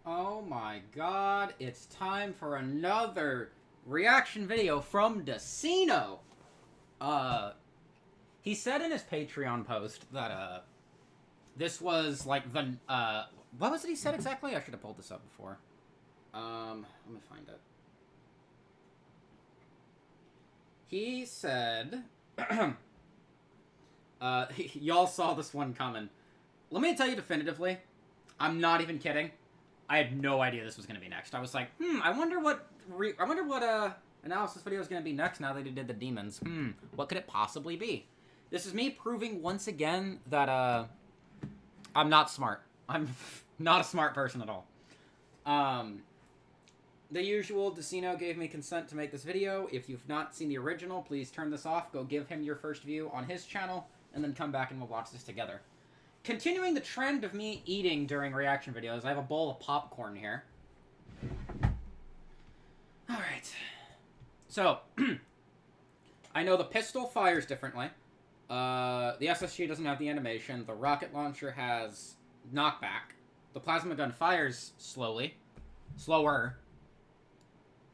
Oh my god, it's time for another reaction video from Decino. He said in his Patreon post that, this was like the, what was it he said exactly? I should have pulled this up before. Let me find it. He said, y'all saw this one coming. Let me tell you definitively, I'm not even kidding. I had no idea this was going to be next. I was like, I wonder what analysis video is going to be next now that he did the demons. What could it possibly be? This is me proving once again that, I'm not smart. I'm not a smart person at all. The usual, Decino gave me consent to make this video. If you've not seen the original, please turn this off. Go give him your first view on his channel, and then come back and we'll watch this together. Continuing the trend of me eating during reaction videos, I have a bowl of popcorn here. Alright. So, I know the pistol fires differently. The SSG doesn't have the animation. The rocket launcher has knockback. The plasma gun fires slowly. Slower.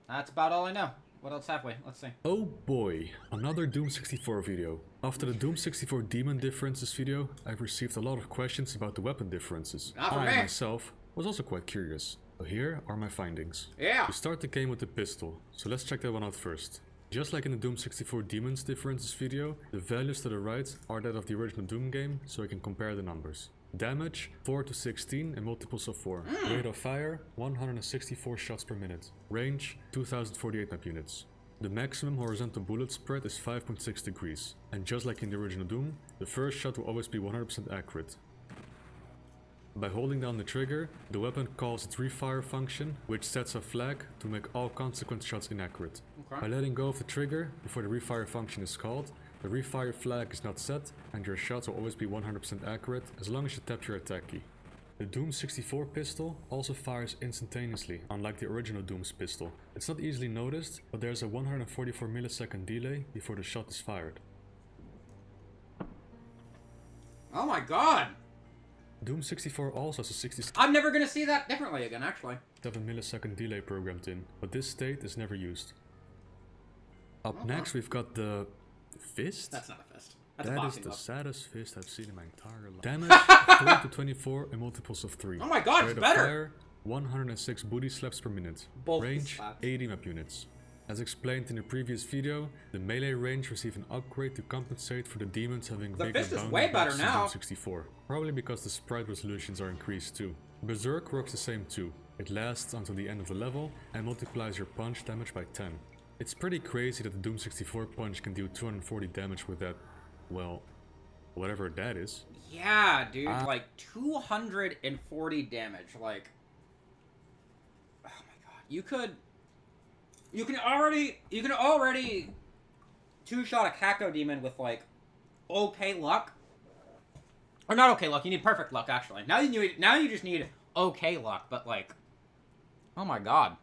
That's about all I know. What else have we? Let's see. Oh boy, another Doom 64 video. After the Doom 64 demon differences video, I've received a lot of questions about the weapon differences. Not for me. I myself was also quite curious. So here are my findings. Yeah. We start the game with the pistol, so let's check that one out first. Just like in the Doom 64 demons differences video, the values to the right are that of the original Doom game, so I can compare the numbers. Damage 4 to 16 in multiples of 4. Rate of fire 164 shots per minute. Range 2048 map units. The maximum horizontal bullet spread is 5.6 degrees, and just like in the original Doom, the first shot will always be 100% accurate. By holding down the trigger, the weapon calls its refire function, which sets a flag to make all consequent shots inaccurate. Okay. By letting go of the trigger before the refire function is called, the refire flag is not set, and your shots will always be 100% accurate as long as you tap your attack key. The Doom 64 pistol also fires instantaneously, unlike the original Doom's pistol. It's not easily noticed, but there's a 144 millisecond delay before the shot is fired. Oh my god! Doom 64 also has a 67 I'm never gonna see that differently again, actually. millisecond delay programmed in, but this state is never used. Up next we've got the fist? That's not a fist. That's a That is boxing the glove. saddest fist I've seen in my entire life. Damage 3 to 24 in multiples of 3. Oh my god, Rate it's of better! fire 106 booty slaps per minute. Both Range slaps. 80 map units. As explained in the previous video, the melee range received an upgrade to compensate for the demons having The bigger fist is boundary way better boxes now. than 64. Probably because the sprite resolutions are increased too. Berserk works the same too. It lasts until the end of the level and multiplies your punch damage by 10. It's pretty crazy that the Doom 64 punch can do 240 damage with that, well, whatever that is. Yeah, dude, like 240 damage, like, oh my god, you can already two-shot a Cacto Demon with, like, okay luck, or not okay luck, you need perfect luck, actually. Now you just need okay luck, but, like, oh my god.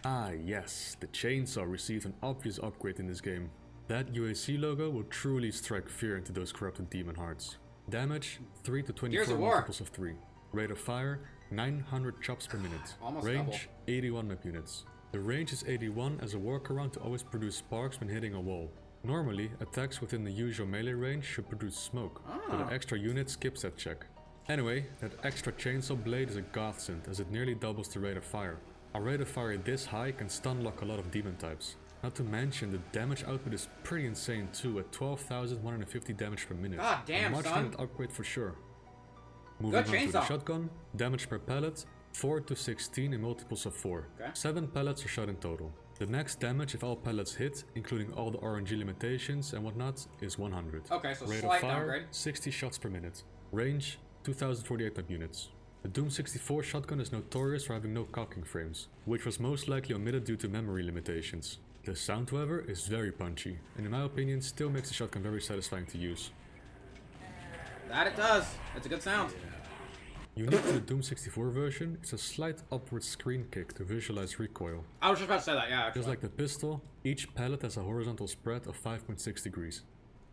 Ah yes, the chainsaw received an obvious upgrade in this game. That UAC logo will truly strike fear into those corrupted demon hearts. Damage 3 to 24 multiples of 3. Rate of fire 900 chops per minute. Almost Range double. 81 map units. The range is 81 as a workaround to always produce sparks when hitting a wall. Normally, attacks within the usual melee range should produce smoke, but an extra unit skips that check. Anyway, that extra chainsaw blade is a godsend as it nearly doubles the rate of fire. A rate of fire this high can stun lock a lot of demon types. Not to mention the damage output is pretty insane too at 12,150 damage per minute. God damn, a much son. needed upgrade for sure. Moving on to the chainsaw. shotgun, damage per pellet 4 to 16 in multiples of 4. Okay. 7 pellets are shot in total. The max damage if all pellets hit, including all the RNG limitations and whatnot, is 100. Okay, so Rate slight of fire downgrade. 60 shots per minute. Range 2048 map units. The Doom 64 shotgun is notorious for having no cocking frames, which was most likely omitted due to memory limitations. The sound, however, is very punchy, and in my opinion still makes the shotgun very satisfying to use. That it does. It's a good sound. Unique to the Doom 64 version is a slight upward screen kick to visualize recoil. I was just about to say that, yeah, actually. Just like the pistol, each pellet has a horizontal spread of 5.6 degrees.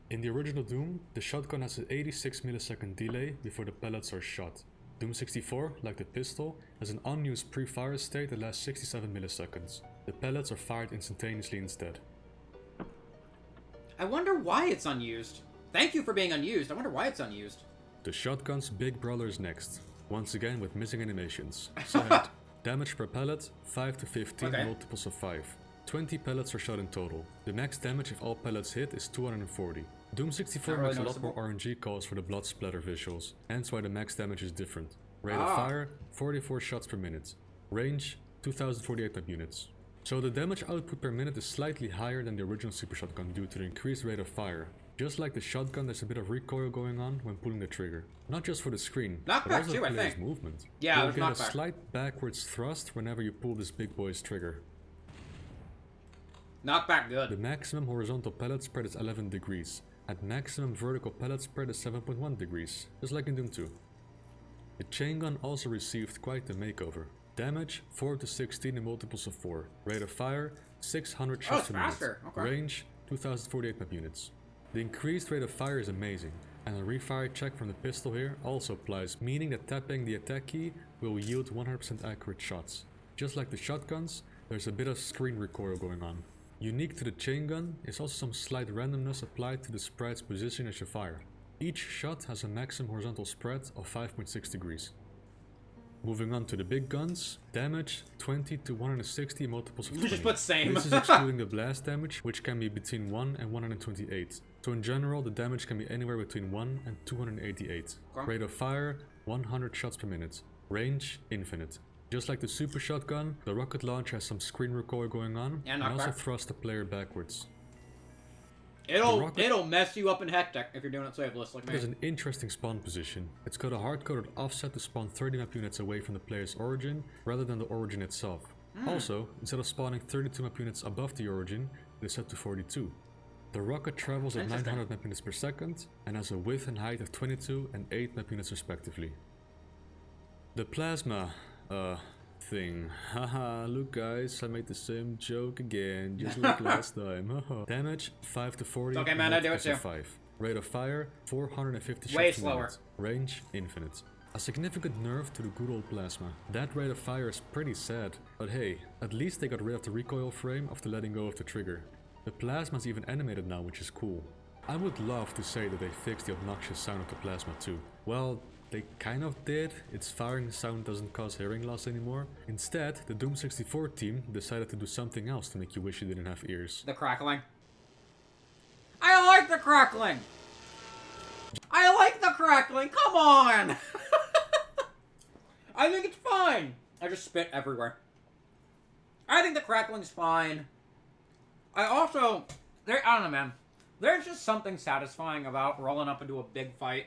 In the original Doom, the shotgun has an 86 millisecond delay before the pellets are shot. Doom 64, like the pistol, has an unused pre-fire state that lasts 67 milliseconds. The pellets are fired instantaneously instead. I wonder why it's unused. Thank you for being unused. I wonder why it's unused. The shotgun's big brother is next, once again with missing animations. So damage per pellet, 5 to 15 multiples of 5. 20 pellets are shot in total. The max damage if all pellets hit is 240. Doom 64 makes a lot more RNG calls for the blood splatter visuals, hence why the max damage is different. Rate of fire, 44 shots per minute. Range, 2048 units. So the damage output per minute is slightly higher than the original super shotgun due to the increased rate of fire. Just like the shotgun, there's a bit of recoil going on when pulling the trigger. Not just for the screen, but also the player's movement. Yeah, you'll get a slight backwards thrust whenever you pull this big boy's trigger. Knockback good. The maximum horizontal pellet spread is 11 degrees, and maximum vertical pellet spread is 7.1 degrees, just like in Doom 2. The chaingun also received quite the makeover. Damage, 4 to 16 in multiples of 4. Rate of fire, 600 shots per minute. Range, 2048 map units. The increased rate of fire is amazing, and a refire check from the pistol here also applies, meaning that tapping the attack key will yield 100% accurate shots. Just like the shotguns, there's a bit of screen recoil going on. Unique to the chaingun is also some slight randomness applied to the sprite's position as you fire. Each shot has a maximum horizontal spread of 5.6 degrees. Moving on to the big guns, damage 20 to 160 multiples of 20. Just put same. This is excluding the blast damage, which can be between 1 and 128. So in general, the damage can be anywhere between 1 and 288. Rate of fire, 100 shots per minute. Range, infinite. Just like the super shotgun, the rocket launcher has some screen recoil going on, and also thrusts the player backwards. It'll mess you up in Hectic if you're doing it safeless like me. It has an interesting spawn position. It's got a hard-coded offset to spawn 30 map units away from the player's origin, rather than the origin itself. Also, instead of spawning 32 map units above the origin, it is set to 42. The rocket travels at 900 map units per second, and has a width and height of 22 and 8 map units respectively. The plasma, thing. Haha, look guys, I made the same joke again, just like last time. Damage, 5 to 40. Okay man, I do it too. 5. Rate of fire, 450 Way shots per minute. Range, infinite. A significant nerf to the good old plasma. That rate of fire is pretty sad, but hey, at least they got rid of the recoil frame after letting go of the trigger. The plasma is even animated now, which is cool. I would love to say that they fixed the obnoxious sound of the plasma too. Well, they kind of did. Its firing sound doesn't cause hearing loss anymore. Instead, the Doom 64 team decided to do something else to make you wish you didn't have ears. The crackling. I like the crackling! I like the crackling! Come on! I think it's fine! I just spit everywhere. I think the crackling's fine. I don't know man. There's just something satisfying about rolling up into a big fight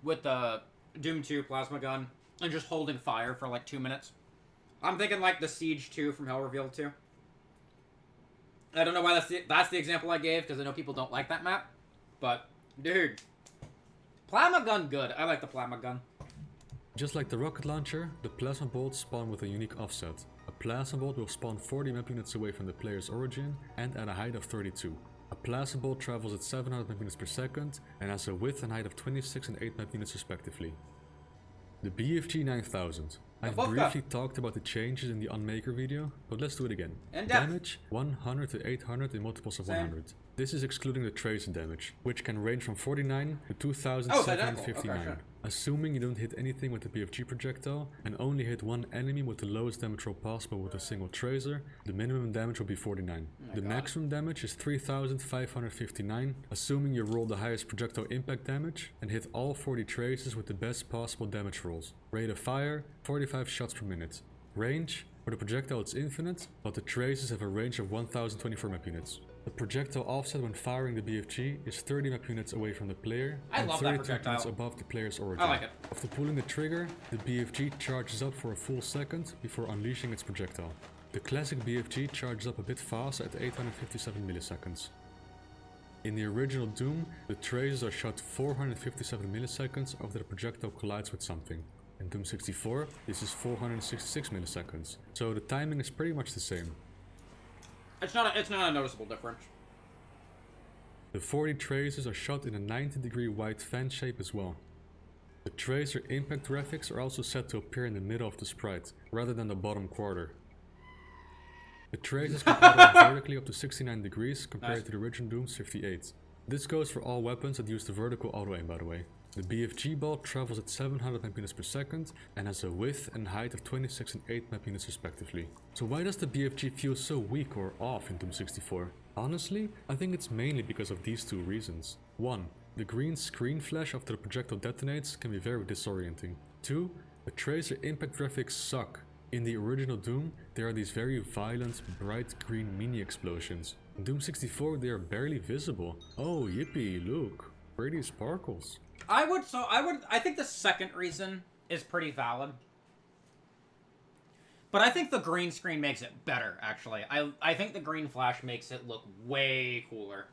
with the Doom 2 plasma gun and just holding fire for like 2 minutes. I'm thinking like the Siege 2 from Hell Revealed 2. I don't know why that's the example I gave, because I know people don't like that map. But, dude. Plasma gun good. I like the plasma gun. Just like the rocket launcher, the plasma bolts spawn with a unique offset. A plasma bolt will spawn 40 map units away from the player's origin and at a height of 32. A plasma bolt travels at 700 map units per second and has a width and height of 26 and 8 map units respectively. The BFG 9000. I've briefly talked about the changes in the Unmaker video, but let's do it again. Damage 100 to 800 in multiples of 100. This is excluding the tracer damage, which can range from 49 to 2759. Assuming you don't hit anything with the BFG projectile and only hit one enemy with the lowest damage roll possible with a single tracer, the minimum damage will be 49. The maximum damage is 3559, assuming you roll the highest projectile impact damage and hit all 40 traces with the best possible damage rolls. Rate of fire, 45 shots per minute. Range, for the projectile it's infinite, but the traces have a range of 1024 map units. The projectile offset when firing the BFG is 30 map units away from the player and 32 units above the player's origin. I like it. After pulling the trigger, the BFG charges up for a full second before unleashing its projectile. The classic BFG charges up a bit faster at 857 milliseconds. In the original Doom, the traces are shot 457 milliseconds after the projectile collides with something. In Doom 64, this is 466 milliseconds, so the timing is pretty much the same. It's not a noticeable difference. The 40 traces are shot in a 90-degree wide fan shape as well. The tracer impact graphics are also set to appear in the middle of the sprite, rather than the bottom quarter. The traces can auto vertically up to 69 degrees compared to the original Doom's 58. This goes for all weapons that use the vertical auto aim, by the way. The BFG ball travels at 700 mph per second and has a width and height of 26 and 8 mph respectively. So why does the BFG feel so weak or off in Doom 64? Honestly, I think it's mainly because of these two reasons. 1. The green screen flash after the projectile detonates can be very disorienting. 2. The tracer impact graphics suck. In the original Doom, there are these very violent, bright green mini explosions. In Doom 64 they are barely visible. Oh yippee, look, pretty sparkles. I think the second reason is pretty valid. But I think the green screen makes it better, actually. I think the green flash makes it look way cooler.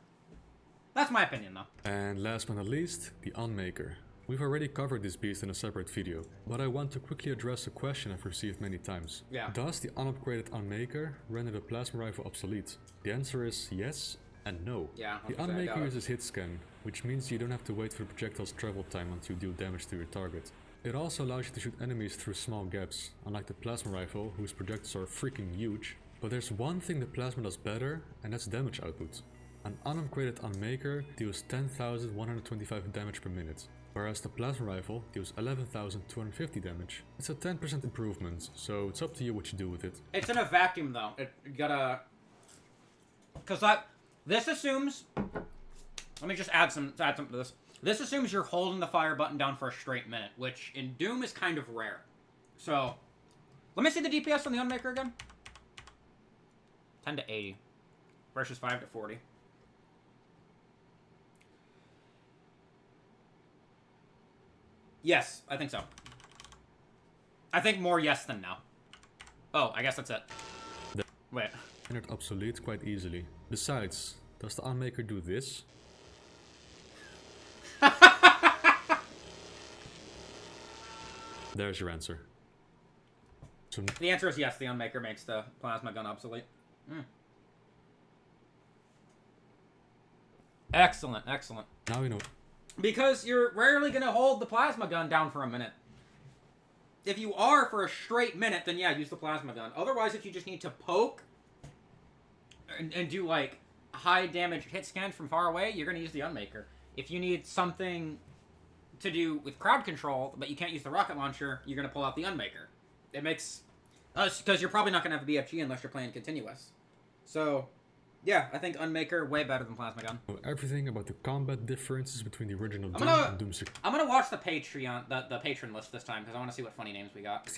That's my opinion, though. And last but not least, the Unmaker. We've already covered this beast in a separate video, but I want to quickly address a question I've received many times. Yeah. Does the unupgraded Unmaker render the plasma rifle obsolete? The answer is yes and no. Yeah, the Unmaker uses hit scan, which means you don't have to wait for the projectile's travel time until you deal damage to your target. It also allows you to shoot enemies through small gaps, unlike the plasma rifle, whose projectiles are freaking huge. But there's one thing the plasma does better, and that's damage output. An unupgraded Unmaker deals 10,125 damage per minute, whereas the plasma rifle deals 11,250 damage. It's a 10% improvement, so it's up to you what you do with it. It's in a vacuum, though. You gotta... Because this assumes... Let me just add something to this. This assumes you're holding the fire button down for a straight minute, which in Doom is kind of rare. So, let me see the DPS on the Unmaker again. 10 to 80 versus 5 to 40. Yes, I think so. I think more yes than no. Oh, I guess that's it. Wait. Rendered obsolete quite easily. Besides, does the Unmaker do this? There's your answer. So the answer is yes, the Unmaker makes the plasma gun obsolete. Excellent, excellent. now you know. Because you're rarely going to hold the plasma gun down for a minute. If you are for a straight minute, then yeah, use the plasma gun. Otherwise, if you just need to poke and do like high damage hit scan from far away, you're going to use the Unmaker. If you need something to do with crowd control, but you can't use the rocket launcher, you're going to pull out the Unmaker. It makes... because you're probably not going to have a BFG unless you're playing continuous. So, yeah, I think Unmaker way better than Plasma Gun. Everything about the combat differences between the original Doom and Doom 64. I'm going to watch the Patreon, the patron list this time, because I want to see what funny names we got.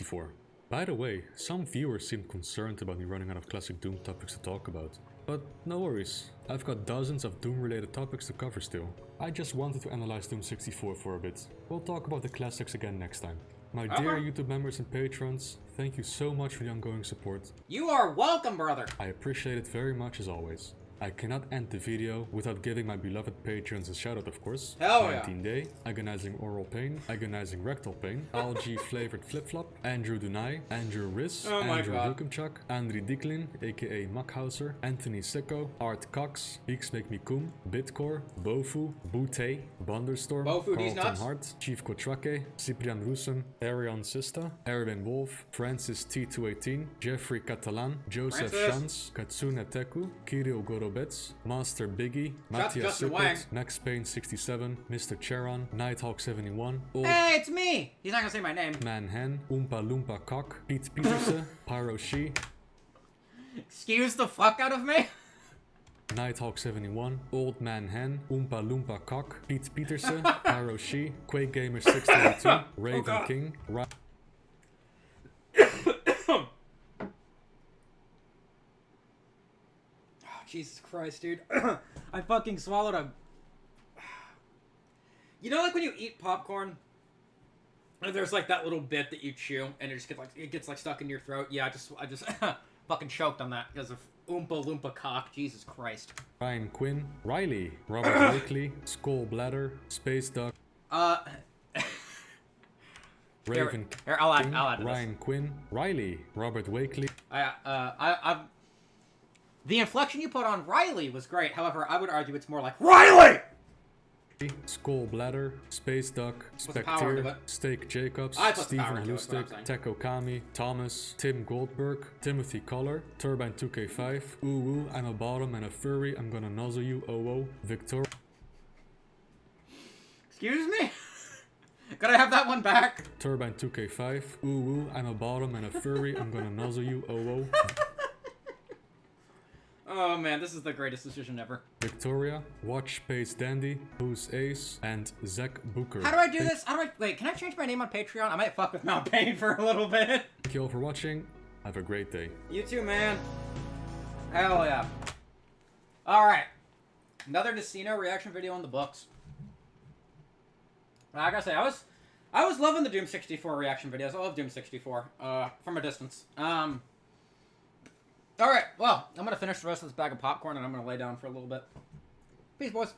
By the way, some viewers seemed concerned about me running out of classic Doom topics to talk about. But no worries, I've got dozens of Doom related topics to cover still. I just wanted to analyze Doom 64 for a bit. We'll talk about the classics again next time. My dear YouTube members and patrons, thank you so much for the ongoing support. You are welcome, brother! I appreciate it very much as always. I cannot end the video without giving my beloved patrons a shoutout, of course. Hell yeah! 19 Day, Agonizing Oral Pain, Agonizing Rectal Pain, Algae Flavored Flip Flop, Andrew Dunai, Andrew Riz, Andrew Wilkemchuk, Andri Diklin, aka Mackhauser, Anthony Sicko, Art Cox, Beaks Make Me Kum, Bitcore, Bofu, Bute, Bunderstorm, Carlton Hart, Chief Kotrake, Cyprian Russen, Arion Sista, Erwin Wolf, Francis T218, Jeffrey Catalan, Joseph Shans, Katsune Teku, Kirill Gorobets, Master Biggie, Matthias Sippert, Max Payne 67, Mr. Charon, Nighthawk 71, Hey, it's me! He's not gonna say my name. Manhen, Oompa Loompa Cock, Pete Peterson, Pyro She. Excuse the fuck out of me? Nighthawk 71, Old Man Hen, Oompa Loompa Cock, Pete Peterson, Pyro She, Quake Gamer 632, Raven King, Jesus Christ, dude. I fucking swallowed a... You know, like when you eat popcorn, and there's like that little bit that you chew, and it gets stuck in your throat? Yeah, I just fucking choked on that because of Oompa Loompa Cock. Jesus Christ. Ryan Quinn, Riley, Robert Wakely, Skull Bladder, Space Duck, Raven here, I'll add to Ryan Quinn, Riley, Robert Wakely. The inflection you put on Riley was great. However, I would argue it's more like Riley! Skull Bladder, Space Duck, Put the power into Spectre, it. Steak Jacobs, I put the power Stephen into it, that's what I'm Hlustig, saying. Teko Kami, Thomas, Tim Goldberg, Timothy Collar, Turbine 2K5, Ooh Woo, I'm a bottom and a furry, I'm gonna nuzzle you, oh oh, Victoria. Excuse me? Could I have that one back? Turbine 2K5, Ooh Woo, I'm a bottom and a furry, I'm gonna nuzzle you, oh oh. Oh man, this is the greatest decision ever. Victoria, Watch Space Dandy, Who's Ace, and Zach Booker. How do I do this? How do I... Wait, can I change my name on Patreon? I might fuck with Mount Pain for a little bit. Thank you all for watching. Have a great day. You too, man. Hell yeah. Alright. Another Decino reaction video in the books. I gotta say, I was loving the Doom 64 reaction videos. I love Doom 64. From a distance. Alright, well, I'm gonna finish the rest of this bag of popcorn and I'm gonna lay down for a little bit. Peace, boys.